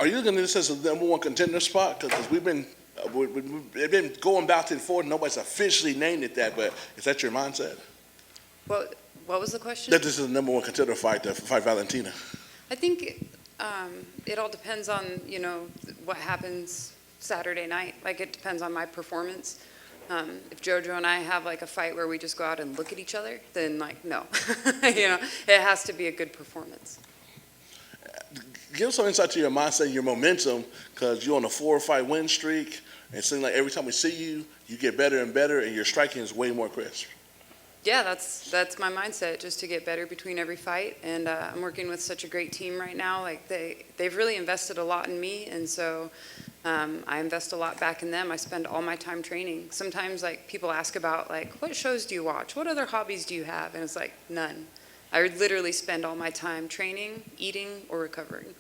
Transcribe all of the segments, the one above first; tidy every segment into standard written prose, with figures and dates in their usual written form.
Are you looking at this as a number one contender spot? Because we've been going back and forth. Nobody's officially named it that, but is that your mindset? What was the question? That this is the number one contender fight to fight Valentina. I think it all depends on, what happens Saturday night. Like, it depends on my performance. If JoJo and I have like a fight where we just go out and look at each other, then like, no. It has to be a good performance. Give us some insight to your mindset and your momentum, because you're on a 4-fight win streak. And it seems like every time we see you, you get better and better, and your striking is way more crisp. Yeah, that's my mindset, just to get better between every fight. And I'm working with such a great team right now. Like they've really invested a lot in me, and so I invest a lot back in them. I spend all my time training. Sometimes like people ask about like, what shows do you watch? What other hobbies do you have? And it's like, none. I literally spend all my time training, eating, or recovering.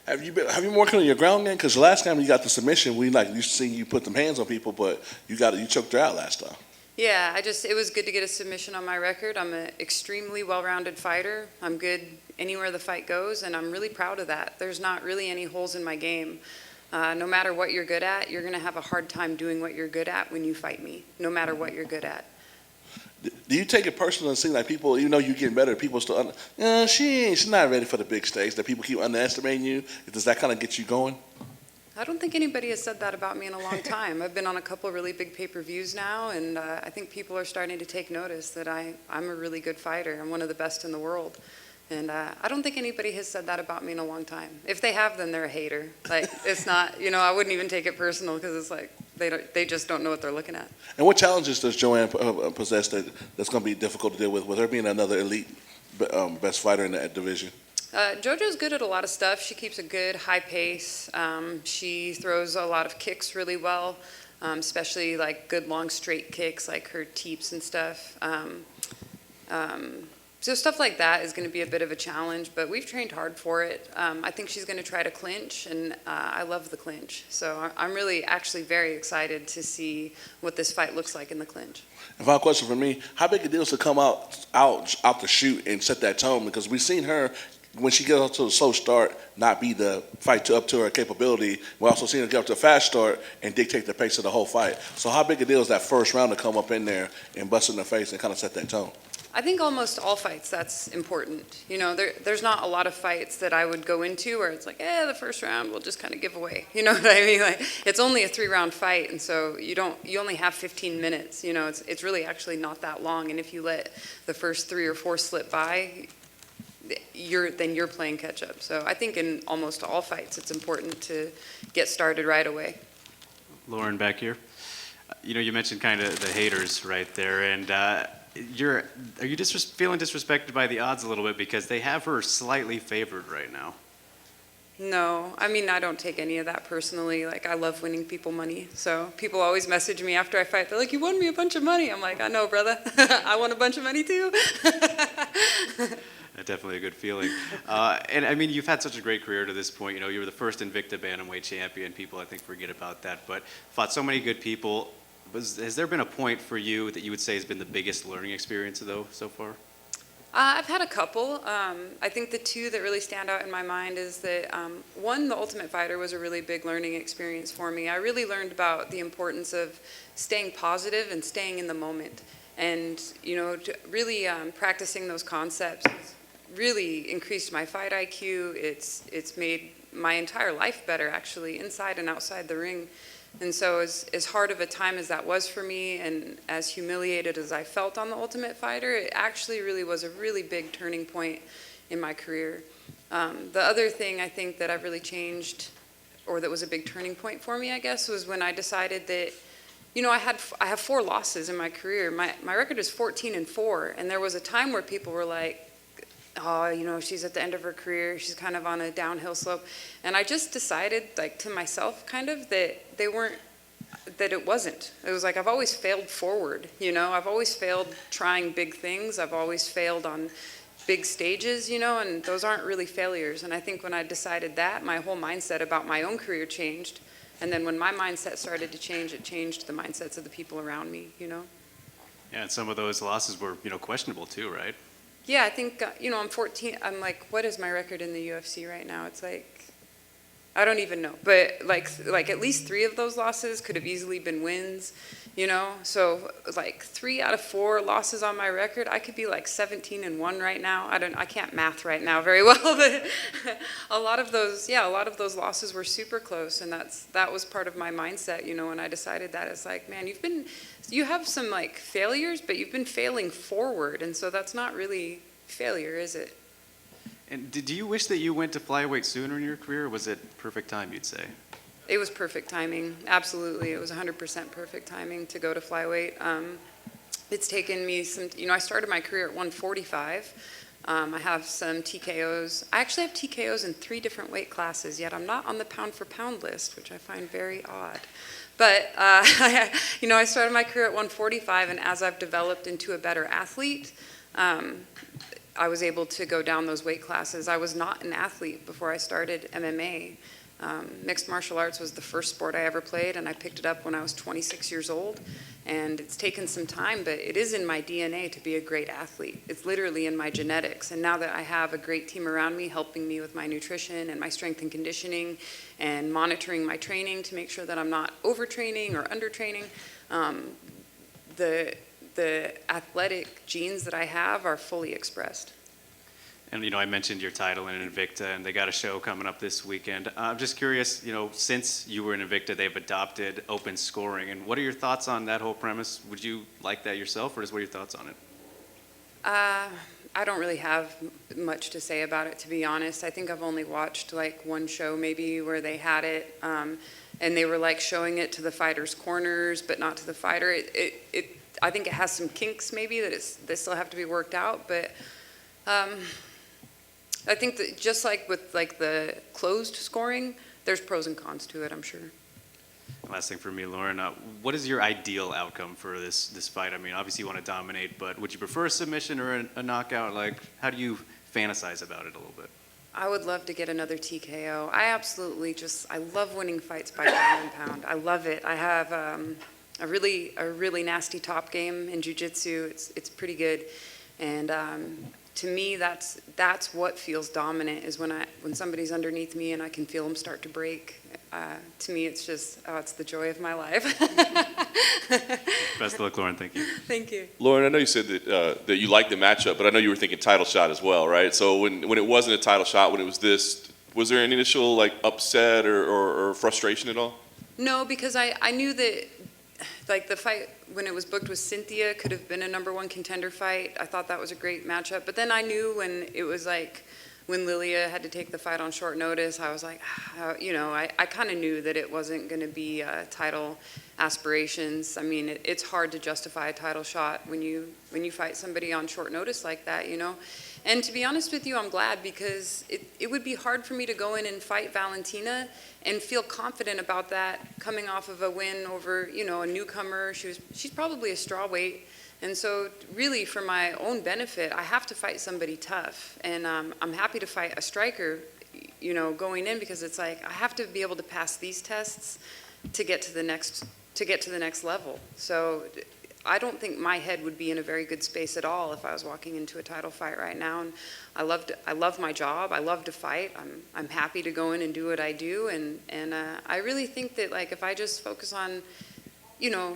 Have you been working on your ground game? Because the last time you got the submission, we like used to see you put them hands on people, but you choked her out last time. Yeah, it was good to get a submission on my record. I'm an extremely well-rounded fighter. I'm good anywhere the fight goes, and I'm really proud of that. There's not really any holes in my game. No matter what you're good at, you're going to have a hard time doing what you're good at when you fight me, no matter what you're good at. Do you take it personal and see like people, even though you're getting better, people still, she's not ready for the big stage, that people keep underestimating you? Does that kind of get you going? I don't think anybody has said that about me in a long time. I've been on a couple of really big pay-per-views now, and I think people are starting to take notice that I'm a really good fighter. I'm one of the best in the world. And I don't think anybody has said that about me in a long time. If they have, then they're a hater. Like, it's not, I wouldn't even take it personal, because it's like they just don't know what they're looking at. And what challenges does Joanne possess that's going to be difficult to deal with her being another elite best fighter in that division? JoJo's good at a lot of stuff. She keeps a good high pace. She throws a lot of kicks really well, especially like good long straight kicks, like her teeps and stuff. So stuff like that is going to be a bit of a challenge, but we've trained hard for it. I think she's going to try to clinch, and I love the clinch. So I'm really actually very excited to see what this fight looks like in the clinch. And final question for me, how big a deal is to come out the chute and set that tone? Because we've seen her, when she gets off to a slow start, not be the fight up to her capability. We're also seeing her get up to a fast start and dictate the pace of the whole fight. So how big a deal is that first round to come up in there and bust in the face and kind of set that tone? I think almost all fights that's important. There's not a lot of fights that I would go into where it's like, the first round we'll just kind of give away. You know what I mean? Like, it's only a 3-round fight, and so you only have 15 minutes. It's really actually not that long, and if you let the first 3 or 4 slip by, then you're playing catch up. So I think in almost all fights it's important to get started right away. Lauren, back here. You mentioned kind of the haters right there, and are you feeling disrespected by the odds a little bit, because they have her slightly favored right now? No, I mean, I don't take any of that personally. Like, I love winning people money. So people always message me after I fight. They're like, you won me a bunch of money. I'm like, I know, brother. I won a bunch of money too. Definitely a good feeling. And I mean, you've had such a great career to this point. You were the first Invicta Bantamweight champion. People, I think, forget about that. But fought so many good people. Has there been a point for you that you would say has been the biggest learning experience, though, so far? I've had a couple. I think the 2 that really stand out in my mind is that, one, The Ultimate Fighter was a really big learning experience for me. I really learned about the importance of staying positive and staying in the moment. And, really practicing those concepts really increased my fight IQ. It's made my entire life better, actually, inside and outside the ring. And so as hard of a time as that was for me, and as humiliated as I felt on The Ultimate Fighter, it actually really was a really big turning point in my career. The other thing I think that I've really changed, or that was a big turning point for me, I guess, was when I decided that, I have 4 losses in my career. My record is 14-4, and there was a time where people were like, oh, she's at the end of her career, she's kind of on a downhill slope. And I just decided, like, to myself, kind of, that it wasn't. It was like, I've always failed forward, I've always failed trying big things. I've always failed on big stages, and those aren't really failures. And I think when I decided that, my whole mindset about my own career changed. And then when my mindset started to change, it changed the mindsets of the people around me, Yeah, and some of those losses were, questionable too, right? Yeah, I think, I'm 14. I'm like, what is my record in the UFC right now? It's like I don't even know. But like at least 3 of those losses could have easily been wins, you know? So like 3 out of 4 losses on my record, I could be like 17-1 right now. I can't math right now very well, but a lot of those losses were super close, and that was part of my mindset, you know, when I decided that. It's like, man, you have some like failures, but you've been failing forward, and so that's not really failure, is it? And do you wish that you went to flyweight sooner in your career, or was it perfect time, you'd say? It was perfect timing. Absolutely. It was 100% perfect timing to go to flyweight. It's taken me some, you know, I started my career at 145. I have some TKOs. I actually have TKOs in 3 different weight classes, yet I'm not on the pound for pound list, which I find very odd. But, you know, I started my career at 145, and as I've developed into a better athlete, I was able to go down those weight classes. I was not an athlete before I started MMA. Mixed martial arts was the first sport I ever played, and I picked it up when I was 26 years old. And it's taken some time, but it is in my DNA to be a great athlete. It's literally in my genetics. And now that I have a great team around me helping me with my nutrition and my strength and conditioning and monitoring my training to make sure that I'm not overtraining or undertraining, the athletic genes that I have are fully expressed. And, you know, I mentioned your title in Invicta, and they got a show coming up this weekend. I'm just curious, you know, since you were in Invicta, they've adopted open scoring. And what are your thoughts on that whole premise? Would you like that yourself, or what are your thoughts on it? I don't really have much to say about it, to be honest. I think I've only watched like one show maybe where they had it, and they were like showing it to the fighters' corners, but not to the fighter. I think it has some kinks maybe that still have to be worked out, but I think that just like with like the closed scoring, there's pros and cons to it, I'm sure. Last thing for me, Lauren, what is your ideal outcome for this fight? I mean, obviously you want to dominate, but would you prefer a submission or a knockout? Like, how do you fantasize about it a little bit? I would love to get another TKO. I love winning fights by pound and pound. I love it. I have a really nasty top game in jiu-jitsu. It's pretty good, and to me, that's what feels dominant, is when somebody's underneath me and I can feel them start to break. To me, it's just, it's the joy of my life. Best of luck, Lauren. Thank you. Thank you. Lauren, I know you said that you liked the matchup, but I know you were thinking title shot as well, right? So when it wasn't a title shot, when it was this, was there any initial like upset or frustration at all? No, because I knew that like the fight when it was booked with Cynthia could have been a #1 contender fight. I thought that was a great matchup. But then I knew when it was like when Lilia had to take the fight on short notice, I was like, you know, I kind of knew that it wasn't going to be title aspirations. I mean, it's hard to justify a title shot when you fight somebody on short notice like that, you know. And to be honest with you, I'm glad, because it would be hard for me to go in and fight Valentina and feel confident about that coming off of a win over, you know, a newcomer. She's probably a strawweight. And so really for my own benefit, I have to fight somebody tough. And I'm happy to fight a striker, you know, going in, because it's like I have to be able to pass these tests to get to the next level. So I don't think my head would be in a very good space at all if I was walking into a title fight right now. And I love my job. I love to fight. I'm happy to go in and do what I do. And I really think that, like, if I just focus on, you know,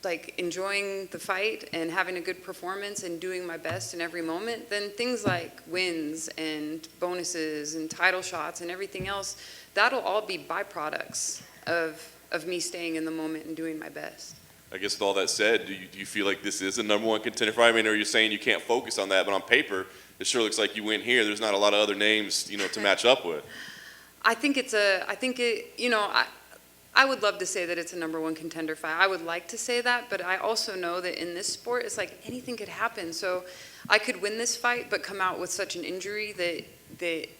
like enjoying the fight and having a good performance and doing my best in every moment, then things like wins and bonuses and title shots and everything else, that'll all be byproducts of me staying in the moment and doing my best. I guess with all that said, do you feel like this is a #1 contender fight? I mean, are you saying you can't focus on that, but on paper, it sure looks like you win here. There's not a lot of other names, you know, to match up with. I would love to say that it's a #1 contender fight. I would like to say that, but I also know that in this sport, it's like anything could happen. So I could win this fight, but come out with such an injury that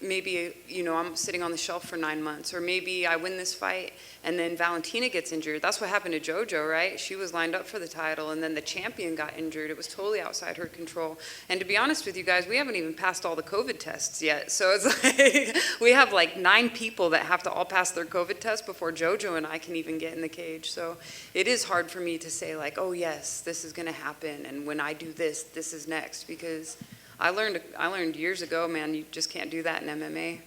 maybe, you know, I'm sitting on the shelf for 9 months, or maybe I win this fight and then Valentina gets injured. That's what happened to JoJo, right? She was lined up for the title, and then the champion got injured. It was totally outside her control. And to be honest with you guys, we haven't even passed all the COVID tests yet. So it's like we have like 9 people that have to all pass their COVID test before JoJo and I can even get in the cage. So it is hard for me to say like, oh yes, this is going to happen, and when I do this, this is next, because I learned years ago, man, you just can't do that in MMA.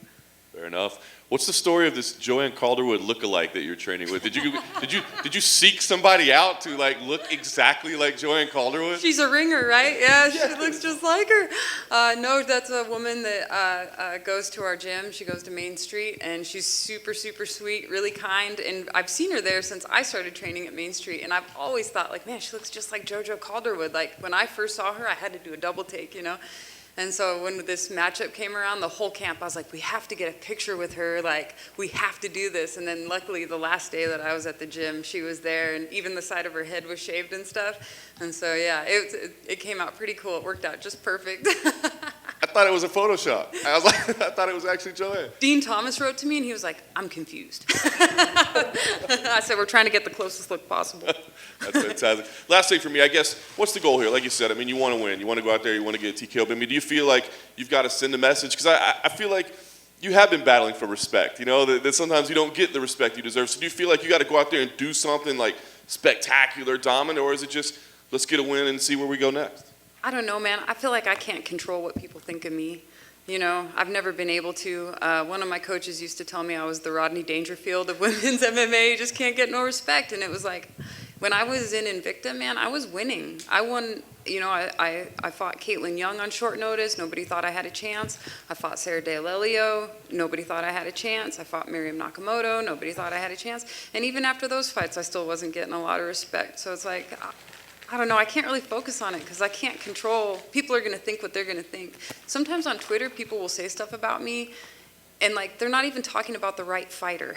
Fair enough. What's the story of this Joanne Calderwood lookalike that you're training with? Did you seek somebody out to like look exactly like Joanne Calderwood? She's a ringer, right? Yeah, she looks just like her. No, that's a woman that goes to our gym. She goes to Main Street, and she's super, super sweet, really kind. And I've seen her there since I started training at Main Street, and I've always thought, like, man, she looks just like JoJo Calderwood. Like, when I first saw her, I had to do a double take, you know? And so when this matchup came around, the whole camp, I was like, we have to get a picture with her. Like, we have to do this. And then luckily, the last day that I was at the gym, she was there, and even the side of her head was shaved and stuff. And so, yeah, it came out pretty cool. It worked out just perfect. I thought it was a Photoshop. I was like, I thought it was actually Joanne. Dean Thomas wrote to me, and he was like, I'm confused. I said, we're trying to get the closest look possible. That's fantastic. Last thing for me, I guess, what's the goal here? Like you said, I mean, you want to win. You want to go out there. You want to get a TKO. But I mean, do you feel like you've got to send a message? Because I feel like you have been battling for respect. You know, that sometimes you don't get the respect you deserve. So do you feel like you got to go out there and do something like spectacular, dominant, or is it just let's get a win and see where we go next? I don't know, man. I feel like I can't control what people think of me. You know, I've never been able to. One of my coaches used to tell me I was the Rodney Dangerfield of women's MMA. You just can't get no respect. And it was like, when I was in Invicta, man, I was winning. I won, you know, I fought Caitlin Young on short notice. Nobody thought I had a chance. I fought Sarah D'Alelio. Nobody thought I had a chance. I fought Miriam Nakamoto. Nobody thought I had a chance. And even after those fights, I still wasn't getting a lot of respect. So it's like, I don't know, I can't really focus on it because I can't control. People are going to think what they're going to think. Sometimes on Twitter, people will say stuff about me, and like they're not even talking about the right fighter.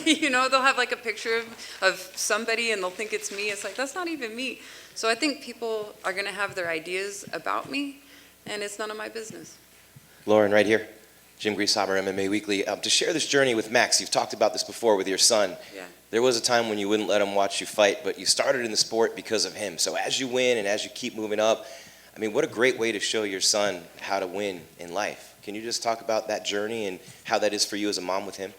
You know, they'll have like a picture of somebody and they'll think it's me. It's like, that's not even me. So I think people are going to have their ideas about me, and it's none of my business. Lauren, right here. Jim Grieshaber, MMA Weekly. To share this journey with Max, you've talked about this before with your son. Yeah. There was a time when you wouldn't let him watch you fight, but you started in the sport because of him. So as you win and as you keep moving up, I mean, what a great way to show your son how to win in life. Can you just talk about that journey and how that is for you as a mom with him?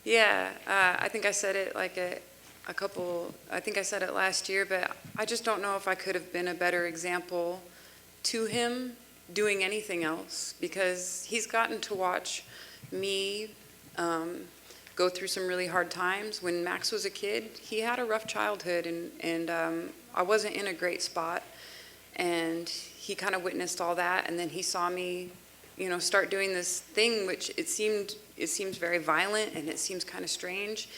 Yeah, I think I said it like I think I said it last year, but I just don't know if I could have been a better example to him doing anything else, because he's gotten to watch me go through some really hard times. When Max was a kid, he had a rough childhood, and I wasn't in a great spot, and he kind of witnessed all that, and then he saw me, you know, start doing this thing, which it seems very violent, and it seems kind of strange,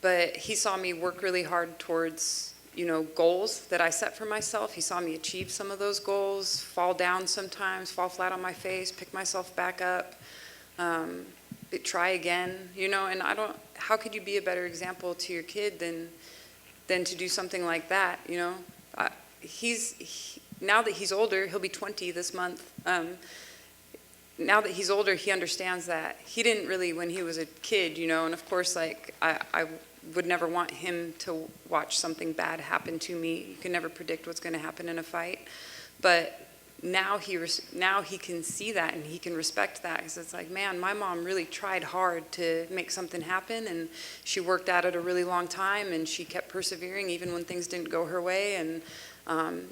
but he saw me work really hard towards, you know, goals that I set for myself. He saw me achieve some of those goals, fall down sometimes, fall flat on my face, pick myself back up, try again, you know, and how could you be a better example to your kid than to do something like that, you know? Now that he's older, he'll be 20 this month. Now that he's older, he understands that. He didn't really when he was a kid, you know, and of course, like, I would never want him to watch something bad happen to me. You can never predict what's going to happen in a fight. But now he can see that and he can respect that, because it's like, man, my mom really tried hard to make something happen, and she worked at it a really long time, and she kept persevering even when things didn't go her way, and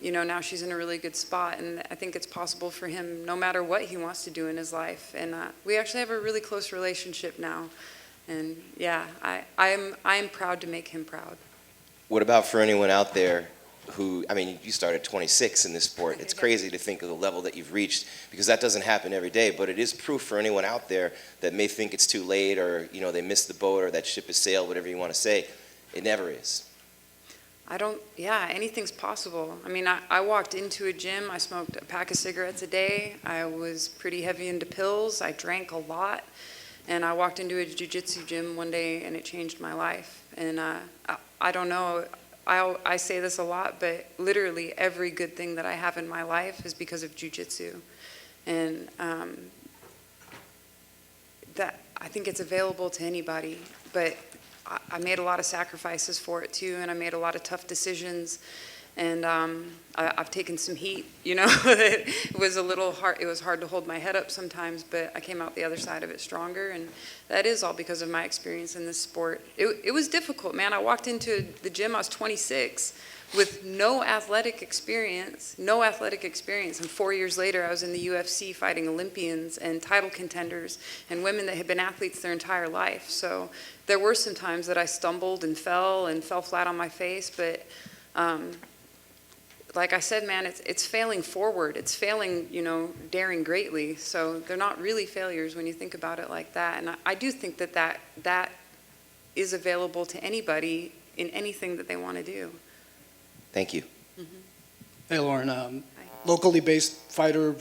you know, now she's in a really good spot, and I think it's possible for him no matter what he wants to do in his life. And we actually have a really close relationship now, and yeah, I'm proud to make him proud. What about for anyone out there who, I mean, you started 26 in this sport. It's crazy to think of the level that you've reached, because that doesn't happen every day, but it is proof for anyone out there that may think it's too late, or, you know, they missed the boat, or that ship has sailed, whatever you want to say. It never is. Yeah, anything's possible. I mean, I walked into a gym, I smoked a pack of cigarettes a day, I was pretty heavy into pills, I drank a lot, and I walked into a jiu-jitsu gym one day and it changed my life. And I don't know, I say this a lot, but literally every good thing that I have in my life is because of jiu-jitsu. And that, I think it's available to anybody, but I made a lot of sacrifices for it too, and I made a lot of tough decisions, and I've taken some heat, you know. It was a little hard, it was hard to hold my head up sometimes, but I came out the other side of it stronger, and that is all because of my experience in this sport. It was difficult, man. I walked into the gym, I was 26, with no athletic experience, and 4 years later I was in the UFC fighting Olympians and title contenders and women that had been athletes their entire life. So there were some times that I stumbled and fell flat on my face, but like I said, man, it's failing forward. It's failing, daring greatly. So they're not really failures when you think about it like that. And I do think that is available to anybody in anything that they want to do. Thank you. Hey, Lauren, locally based fighter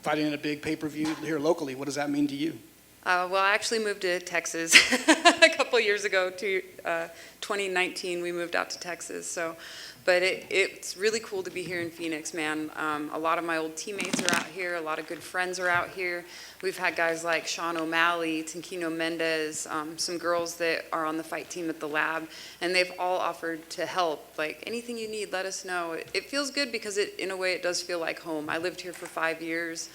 fighting in a big pay-per-view here locally, what does that mean to you? Well, I actually moved to Texas a couple years ago. To 2019, we moved out to Texas. But it's really cool to be here in Phoenix, man. A lot of my old teammates are out here. A lot of good friends are out here. We've had guys like Sean O'Malley, Tanquino Mendez, some girls that are on the fight team at the lab, and they've all offered to help. Like, anything you need, let us know. It feels good because in a way, it does feel like home. I lived here for 5 years.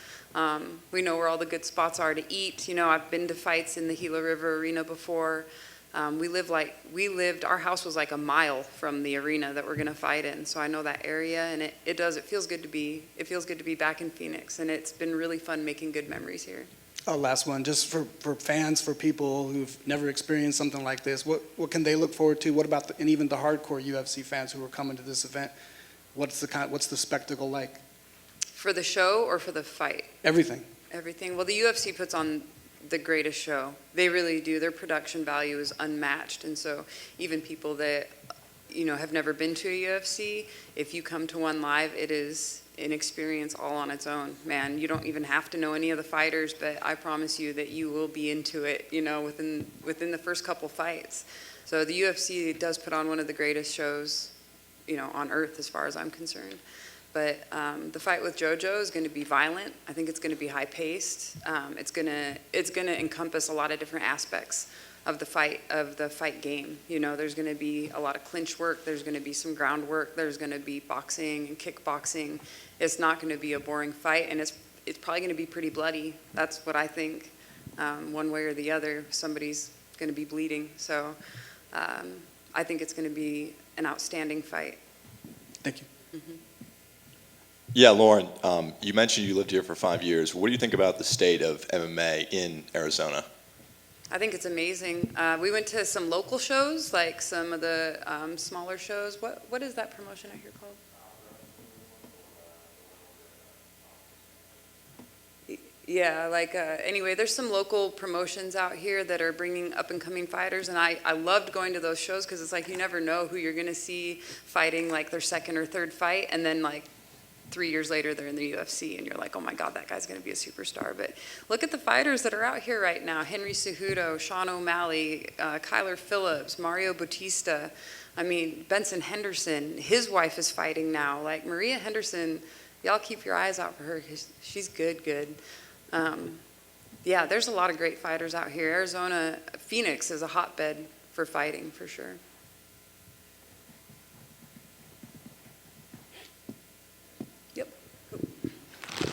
We know where all the good spots are to eat. I've been to fights in the Gila River Arena before. Our house was like a mile from the arena that we're going to fight in. So I know that area, and it feels good to be back in Phoenix, and it's been really fun making good memories here. Oh, last one, just for fans, for people who've never experienced something like this, what can they look forward to? What about and even the hardcore UFC fans who are coming to this event? What's the spectacle like? For the show or for the fight? Everything. Everything. Well, the UFC puts on the greatest show. They really do. Their production value is unmatched. And so even people that, have never been to a UFC, if you come to one live, it is an experience all on its own. Man, you don't even have to know any of the fighters, but I promise you that you will be into it, within the first couple fights. So the UFC does put on one of the greatest shows, on earth as far as I'm concerned. But the fight with JoJo is going to be violent. I think it's going to be high-paced. It's going to encompass a lot of different aspects of the fight game. There's going to be a lot of clinch work. There's going to be some groundwork. There's going to be boxing and kickboxing. It's not going to be a boring fight, and it's probably going to be pretty bloody. That's what I think. One way or the other, somebody's going to be bleeding. So I think it's going to be an outstanding fight. Thank you. Mm-hmm. Yeah, Lauren, you mentioned you lived here for 5 years. What do you think about the state of MMA in Arizona? I think it's amazing. We went to some local shows, like some of the smaller shows. What is that promotion out here called? Yeah, anyway, there's some local promotions out here that are bringing up-and-coming fighters, and I loved going to those shows because it's like you never know who you're going to see fighting like their second or third fight, and then 3 years later, they're in the UFC, and you're like, oh my God, that guy's going to be a superstar. But look at the fighters that are out here right now. Henry Cejudo, Sean O'Malley, Kyler Phillips, Mario Bautista. Benson Henderson, his wife is fighting now. Maria Henderson, y'all keep your eyes out for her because she's good. Yeah, there's a lot of great fighters out here. Phoenix is a hotbed for fighting, for sure.